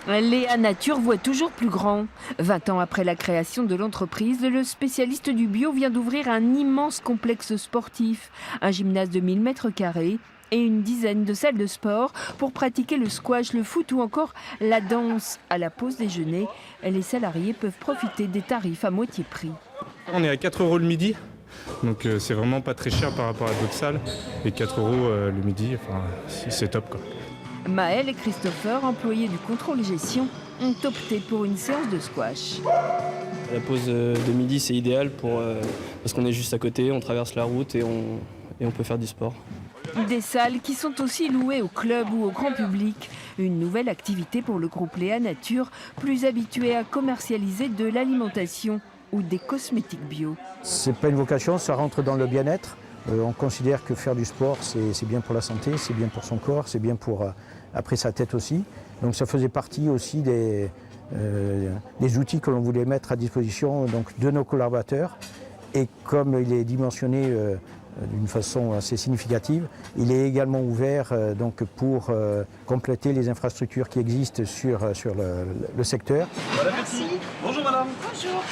Léa Nature voit toujours plus grand. 20 ans après la création de l'entreprise, le spécialiste du bio vient d'ouvrir un immense complexe sportif, un gymnase de 1000 mètres carrés et une dizaine de salles de sport pour pratiquer le squash, le foot ou encore la danse. À la pause déjeuner, les salariés peuvent profiter des tarifs à moitié prix. On est à 4 € le midi, donc c'est vraiment pas très cher par rapport à d'autres salles. Et 4 € le midi, enfin, c'est top quoi. Maël et Christopher, employés du contrôle gestion, ont opté pour une séance de squash. La pause de midi, c'est idéal parce qu'on est juste à côté, on traverse la route et on peut faire du sport. Des salles qui sont aussi louées au club ou au grand public. Une nouvelle activité pour le groupe Léa Nature, plus habitué à commercialiser de l'alimentation ou des cosmétiques bio. C'est pas une vocation, ça rentre dans le bien-être. On considère que faire du sport, c'est bien pour la santé, c'est bien pour son corps, c'est bien pour après sa tête aussi. Donc ça faisait partie aussi des outils que l'on voulait mettre à disposition donc, de nos collaborateurs. Et comme il est dimensionné d'une façon assez significative, il est également ouvert donc, pour compléter les infrastructures qui existent sur le secteur. Voilà, merci. Bonjour madame. Bonjour.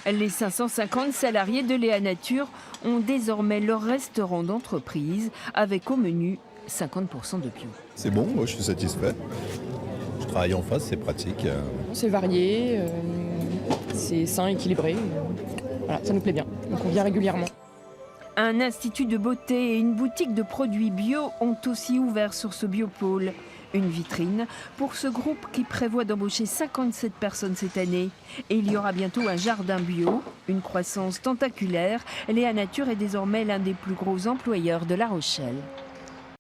Les 550 salariés de Léa Nature ont désormais leur restaurant d'entreprise avec au menu 50% de bio. C'est bon, moi je suis satisfait. Je travaille en face, c'est pratique. C'est varié, c'est sain, équilibré. Voilà, ça nous plaît bien. Donc on vient régulièrement. Un institut de beauté et une boutique de produits bio ont aussi ouvert sur ce biopôle. Une vitrine pour ce groupe qui prévoit d'embaucher 57 personnes cette année. Et il y aura bientôt un jardin bio, une croissance tentaculaire. Léa Nature est désormais l'un des plus gros employeurs de La Rochelle.